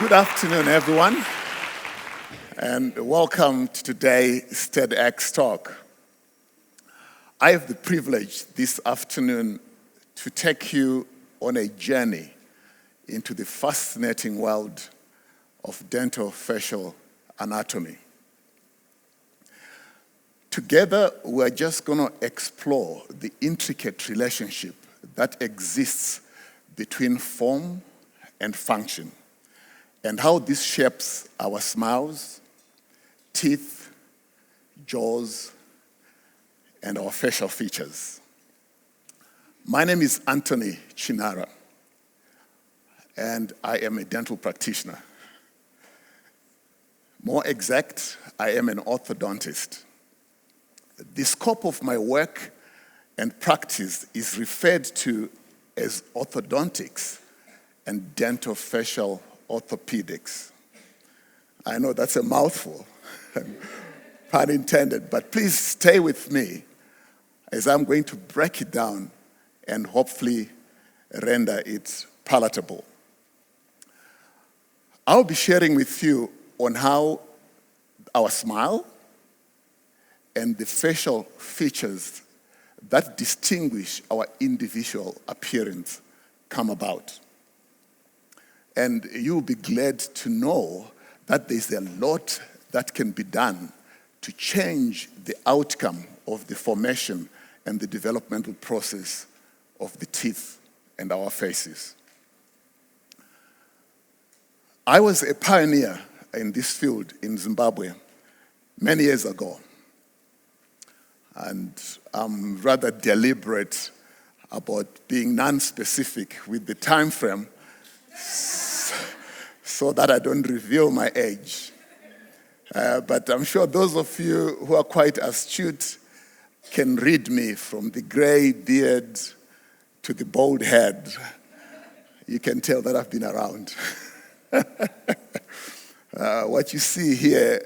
Good afternoon, everyone, and welcome to today's TEDx talk. I have the privilege this afternoon to take you on a journey into the fascinating world of dental facial anatomy. Together, we're just going to explore the intricate relationship that exists between form and function, and how this shapes our smiles, teeth, jaws, and our facial features. My name is Antony Chinhara, and I am a dental practitioner. More exact, I am an orthodontist. The scope of my work and practice is referred to as orthodontics and dental facial orthopedics. I know that's a mouthful, pun intended, but please stay with me as I'm going to break it down and hopefully render it palatable. I'll be sharing with you on how our smile and the facial features that distinguish our individual appearance come about. And you'll be glad to know that there's a lot that can be done to change the outcome of the formation and the developmental process of the teeth and our faces. I was a pioneer in this field in Zimbabwe many years ago. And I'm rather deliberate about being non-specific with the time frame so that I don't reveal my age. But I'm sure those of you who are quite astute can read me from the gray beard to the bald head. You can tell that I've been around. What you see here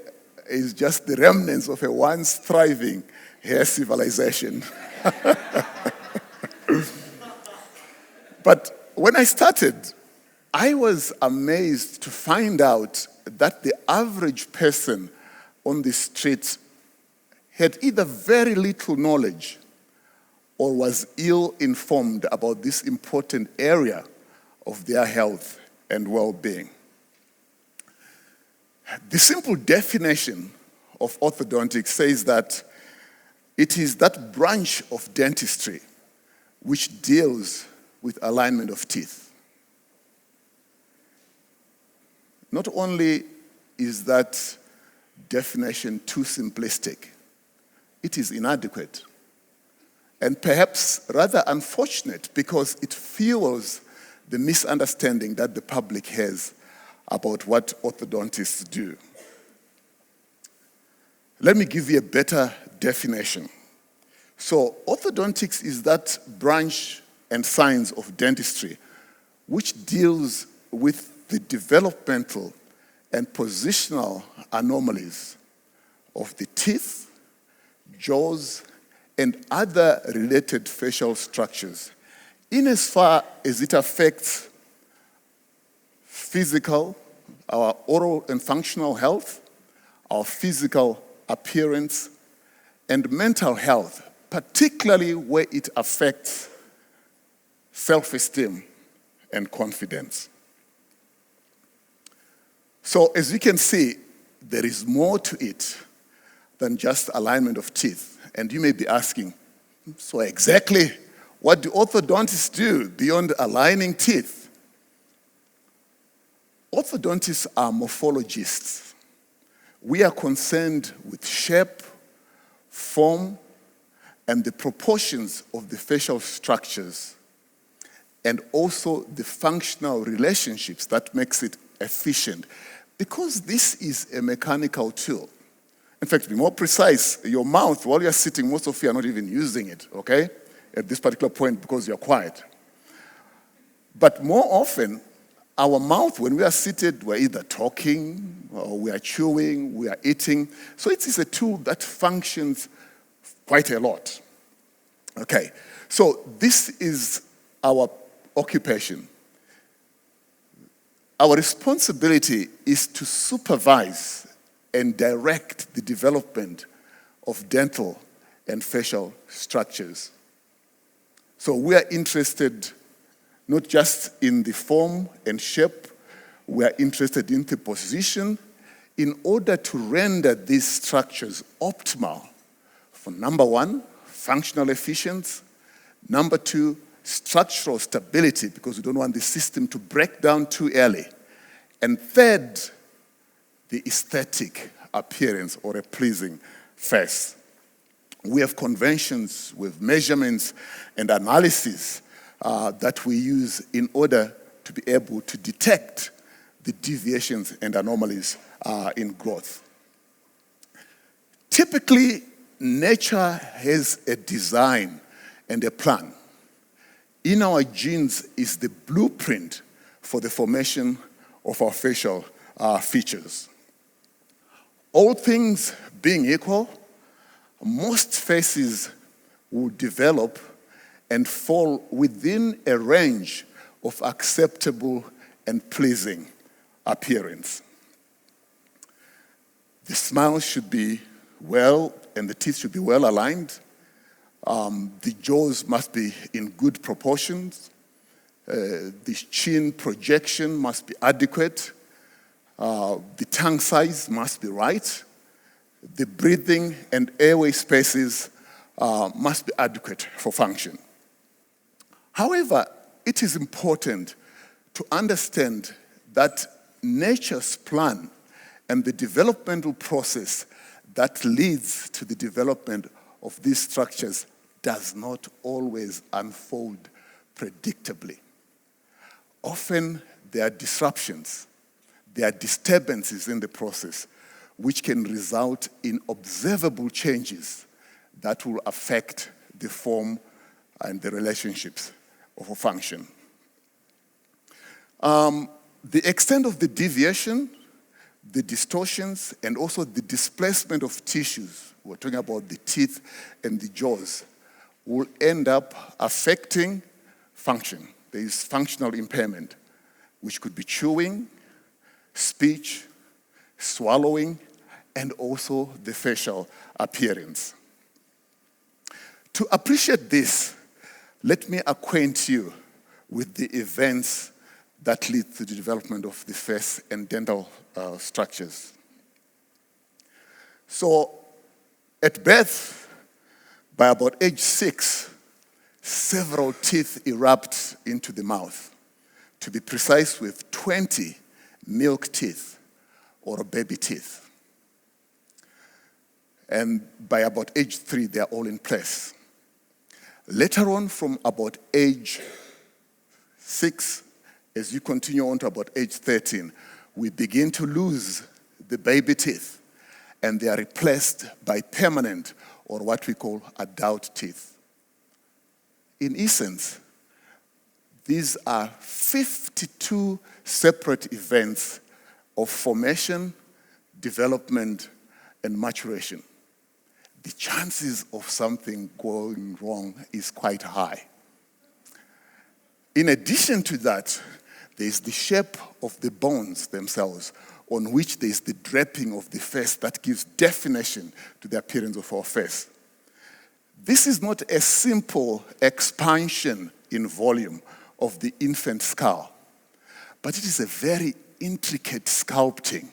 is just the remnants of a once thriving hair civilization. But when I started, I was amazed to find out that the average person on the street had either very little knowledge or was ill-informed about this important area of their health and well-being. The simple definition of orthodontics says that it is that branch of dentistry which deals with alignment of teeth. Not only is that definition too simplistic, it is inadequate and perhaps rather unfortunate because it fuels the misunderstanding that the public has about what orthodontists do. Let me give you a better definition. So, orthodontics is that branch and science of dentistry which deals with the developmental and positional anomalies of the teeth, jaws, and other related facial structures, in as far as it affects physical, our oral and functional health, our physical appearance, and mental health, particularly where it affects self-esteem and confidence. So as you can see, there is more to it than just alignment of teeth. And you may be asking, so exactly what do orthodontists do beyond aligning teeth? Orthodontists are morphologists. We are concerned with shape, form, and the proportions of the facial structures, and also the functional relationships that makes it efficient. Because this is a mechanical tool. In fact, to be more precise, your mouth, while you're sitting, most of you are not even using it, okay? At this particular point, because you're quiet. But more often, our mouth, when we are seated, we're either talking, or we are chewing, we are eating. So it is a tool that functions quite a lot. Okay, so this is our occupation. our responsibility is to supervise and direct the development of dental and facial structures. So we are interested not just in the form and shape, we are interested in the position in order to render these structures optimal for number one, functional efficiency, number two, structural stability, because we don't want the system to break down too early, and third, the aesthetic appearance or a pleasing face. We have conventions with measurements and analysis that we use in order to be able to detect the deviations and anomalies in growth. Typically, nature has a design and a plan. In our genes is the blueprint for the formation of our facial features. All things being equal, most faces will develop and fall within a range of acceptable and pleasing appearance. The smile should be well, and the teeth should be well aligned. The jaws must be in good proportions. The chin projection must be adequate. The tongue size must be right. The breathing and airway spaces must be adequate for function. However, it is important to understand that nature's plan and the developmental process that leads to the development of these structures does not always unfold predictably. Often there are disruptions, there are disturbances in the process which can result in observable changes that will affect the form and the relationships of a function. The extent of the deviation, the distortions, and also the displacement of tissues, we're talking about the teeth and the jaws, will end up affecting function. There is functional impairment, which could be chewing, speech, swallowing, and also the facial appearance. To appreciate this, let me acquaint you with the events that lead to the development of the face and dental structures. So, at birth, by about age 6, several teeth erupt into the mouth. To be precise, with 20 milk teeth or baby teeth. And by about age 3, they are all in place. Later on, from about age 6, as you continue on to about age 13, we begin to lose the baby teeth, and they are replaced by permanent, or what we call adult teeth. In essence, these are 52 separate events of formation, development, and maturation. The chances of something going wrong is quite high. In addition to that, there is the shape of the bones themselves, on which there is the draping of the face that gives definition to the appearance of our face. This is not a simple expansion in volume of the infant skull, but it is a very intricate sculpting,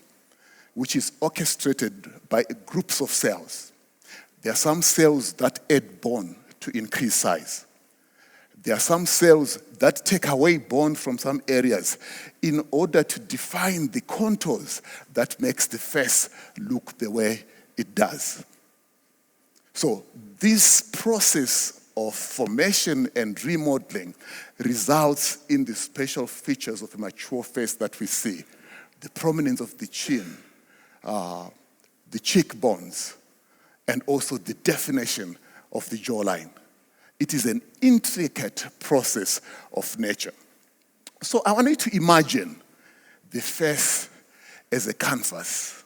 which is orchestrated by groups of cells. There are some cells that add bone to increase size. There are some cells that take away bone from some areas in order to define the contours that makes the face look the way it does. So this process of formation and remodeling results in the special features of a mature face that we see. The prominence of the chin, the cheekbones, and also the definition of the jawline. It is an intricate process of nature. So I want you to imagine the face as a canvas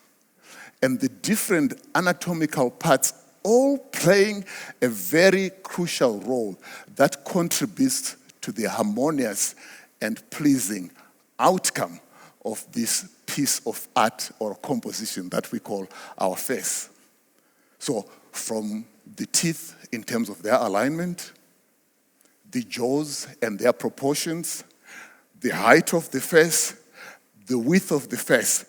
and the different anatomical parts all playing a very crucial role that contributes to the harmonious and pleasing outcome of this piece of art or composition that we call our face. So from the teeth in terms of their alignment, the jaws and their proportions, the height of the face, the width of the face,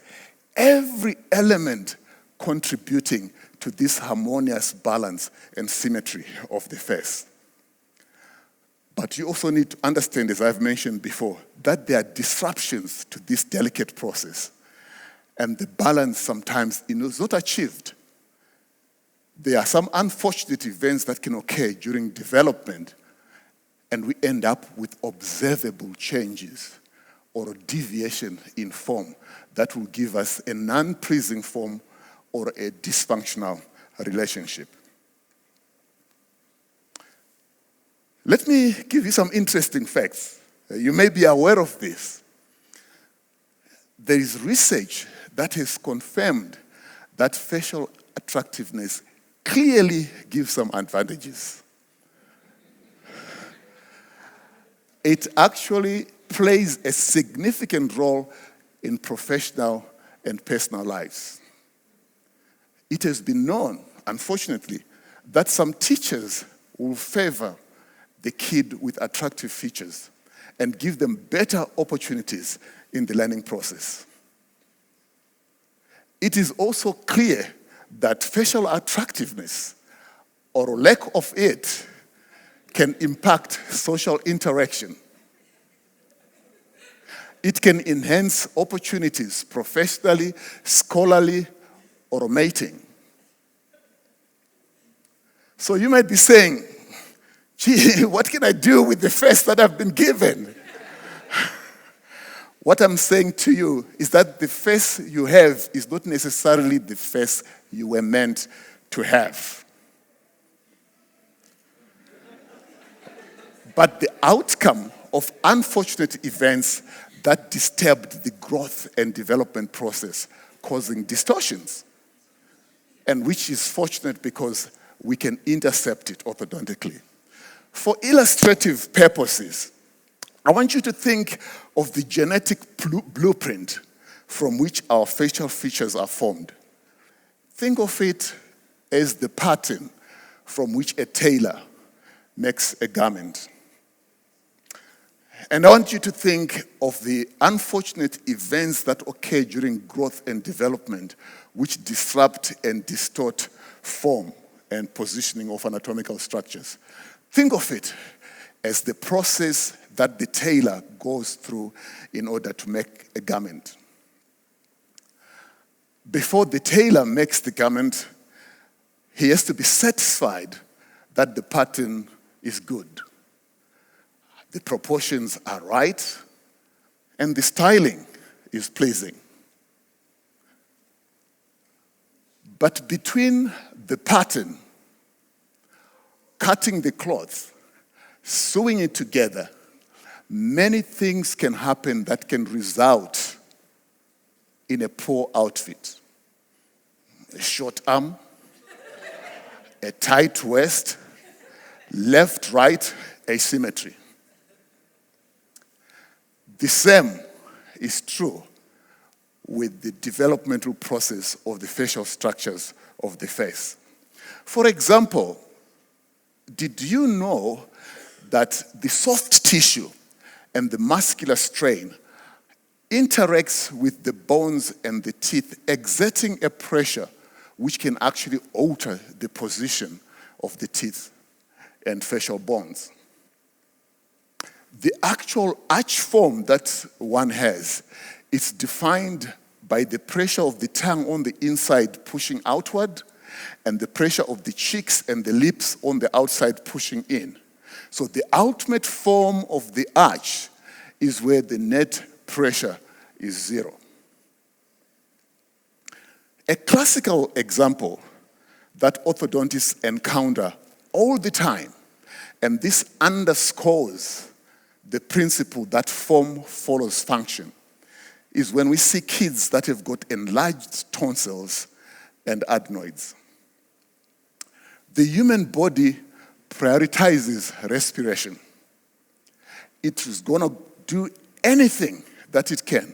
every element contributing to this harmonious balance and symmetry of the face. But you also need to understand, as I've mentioned before, that there are disruptions to this delicate process, and the balance sometimes is not achieved. There are some unfortunate events that can occur during development, and we end up with observable changes or a deviation in form that will give us a non-pleasing form or a dysfunctional relationship. Let me give you some interesting facts. You may be aware of this. There is research that has confirmed that facial attractiveness clearly gives some advantages. It actually plays a significant role in professional and personal lives. It has been known, unfortunately, that some teachers will favor the kid with attractive features and give them better opportunities in the learning process. It is also clear that facial attractiveness or lack of it can impact social interaction. It can enhance opportunities professionally, scholarly, or mating. So you might be saying, gee, what can I do with the face that I've been given? What I'm saying to you is that the face you have is not necessarily the face you were meant to have. But the outcome of unfortunate events that disturbed the growth and development process, causing distortions, and which is fortunate because we can intercept it orthodontically. For illustrative purposes, I want you to think of the genetic blueprint from which our facial features are formed. Think of it as the pattern from which a tailor makes a garment. And I want you to think of the unfortunate events that occur during growth and development which disrupt and distort form and positioning of anatomical structures. Think of it as the process that the tailor goes through in order to make a garment. Before the tailor makes the garment, he has to be satisfied that the pattern is good, the proportions are right, and the styling is pleasing. But between the pattern, cutting the cloth, sewing it together, many things can happen that can result in a poor outfit. A short arm, a tight waist, left-right asymmetry. The same is true with the developmental process of the facial structures of the face. For example, did you know that the soft tissue and the muscular strain interacts with the bones and the teeth, exerting a pressure which can actually alter the position of the teeth and facial bones? The actual arch form that one has is defined by the pressure of the tongue on the inside pushing outward and the pressure of the cheeks and the lips on the outside pushing in. So the ultimate form of the arch is where the net pressure is zero. A classical example that orthodontists encounter all the time, and this underscores the principle that form follows function, is when we see kids that have got enlarged tonsils and adenoids. The human body prioritizes respiration. It is going to do anything that it can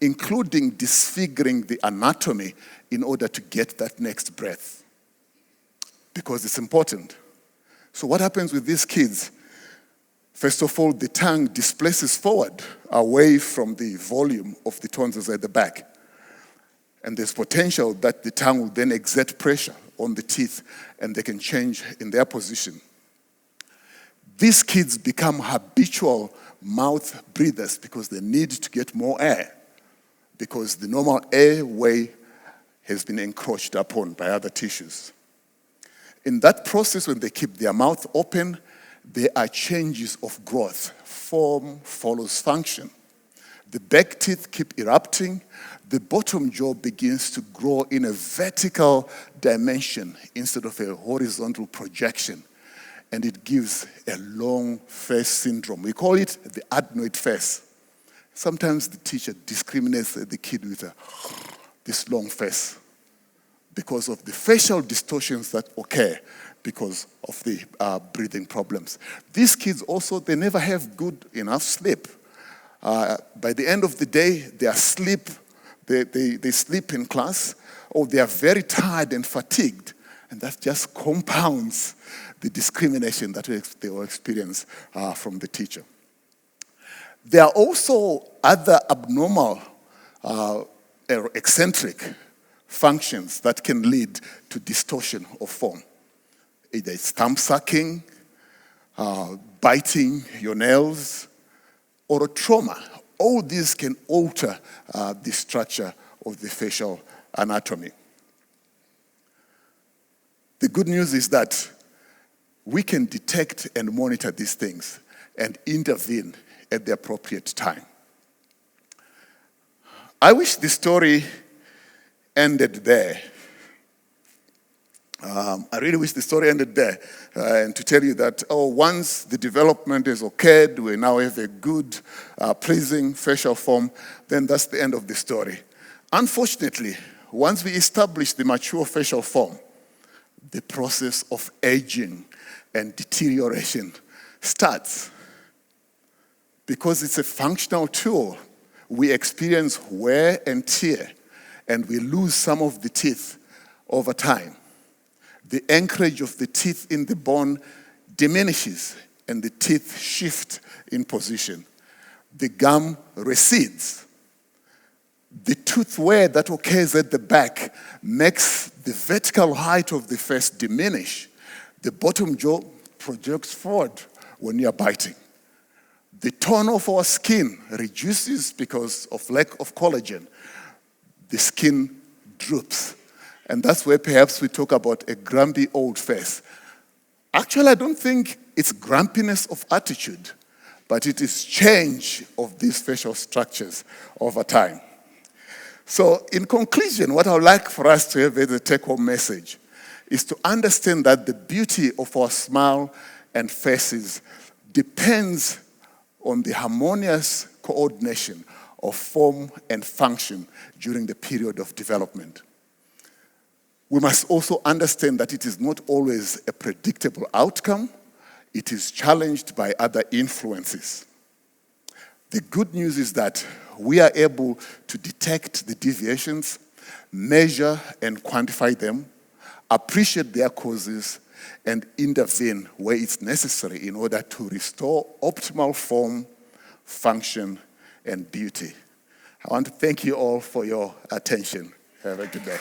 including disfiguring the anatomy in order to get that next breath, because it's important. So what happens with these kids? First of all, the tongue displaces forward, away from the volume of the tonsils at the back. And there's potential that the tongue will then exert pressure on the teeth and they can change in their position. These kids become habitual mouth breathers because they need to get more air, because the normal airway has been encroached upon by other tissues. In that process, when they keep their mouth open, there are changes of growth. Form follows function. The back teeth keep erupting. The bottom jaw begins to grow in a vertical dimension instead of a horizontal projection. And it gives a long face syndrome. We call it the adenoid face. Sometimes the teacher discriminates the kid with this long face because of the facial distortions that occur because of the breathing problems. These kids also, they never have good enough sleep. By the end of the day, they sleep in class, or they are very tired and fatigued, and that just compounds the discrimination that they will experience from the teacher. There are also other abnormal or eccentric functions that can lead to distortion of form. Either it's thumb sucking, biting your nails, or a trauma. All these can alter the structure of the facial anatomy. The good news is that we can detect and monitor these things and intervene at the appropriate time. I wish the story ended there. I really wish the story ended there. And to tell you that, once the development is occurred, we now have a good, pleasing facial form, then that's the end of the story. Unfortunately, once we establish the mature facial form, the process of aging and deterioration starts. Because it's a functional tool, we experience wear and tear, and we lose some of the teeth over time. The anchorage of the teeth in the bone diminishes, and the teeth shift in position. The gum recedes. The tooth wear that occurs at the back makes the vertical height of the face diminish. The bottom jaw projects forward when you are biting. The tone of our skin reduces because of lack of collagen. The skin droops. And that's where perhaps we talk about a grumpy old face. Actually, I don't think it's grumpiness of attitude, but it is change of these facial structures over time. So in conclusion, what I would like for us to have as a take-home message is to understand that the beauty of our smile and faces depends on the harmonious coordination of form and function during the period of development. We must also understand that it is not always a predictable outcome. It is challenged by other influences. The good news is that we are able to detect the deviations, measure and quantify them, appreciate their causes, and intervene where it's necessary in order to restore optimal form, function, and beauty. I want to thank you all for your attention. Have a good day.